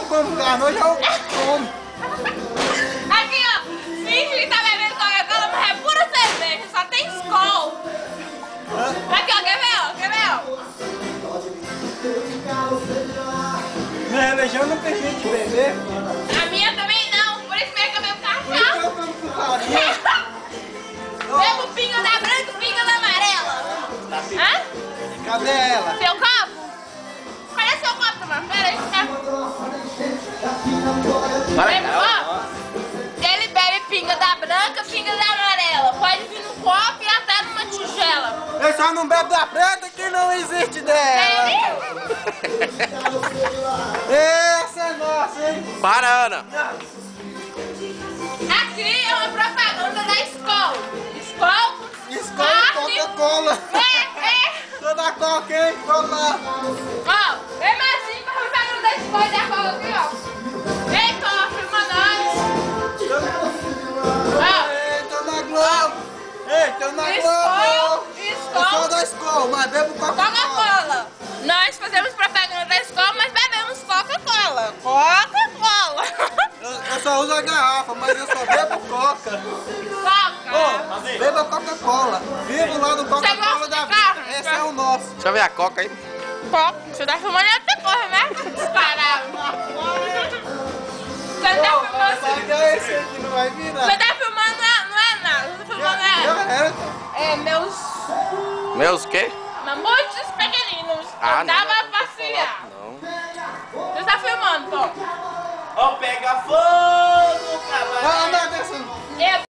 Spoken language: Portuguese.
como carne, hoje eu como. Aqui, ó. Finge que tá bebendo Coca-Cola, mas é pura cerveja, só tem Skol. Aqui, ó, quer ver, ó? Quer ver, ó? Minha religião não permite beber. A minha também não, por isso mesmo que eu bebo Por isso que cachaça. eu como com farinha. Bebo pinga da branca e pinga da amarela. Hã? Cadê ela? Seu copo? Cadê seu copo, mano? Pera aí, tá? Bebe, ó. Ele bebe pinga da branca, pinga da amarela. Pode vir no copo e até numa tigela. Eu só não bebo da preta que não existe dela. Essa é nossa, hein? Para, Ana. Aqui é uma propaganda da Skol. Skol com Escola Coca-Cola. Sou da Coca, hein? Vamos lá. Ó, vem mais assim pra propaganda da Skol e da Coca aqui, ó. Vem, Cola, filma nós. Ei, tô na Globo. Ei, tô na Globo. Eu sou da Skol, mas bebo Coca-Cola. Coca-Cola. Nós fazemos propaganda da Skol, mas bebemos Coca-Cola. Coca-Cola. Eu só uso a garrafa, mas eu só bebo Coca. Coca. Ô, beba Coca-Cola. Vivo lá no Você Coca-Cola gosta da de carne? vida. Esse é o nosso. Deixa eu ver a Coca aí. Coca. Você tá filmando e outra coisa, né? Disparado. Você tá filmando... Sabe que é esse aqui, não vai vir, Você né? tá filmando, não é nada. Você tá filmando meus Meus quê? mamutes pequeninos. Ah, Eu não, tava não a vou passear. falar, não. Você tá filmando, pô. Ó, pega fogo, cavalo. Não, não, desce. Eu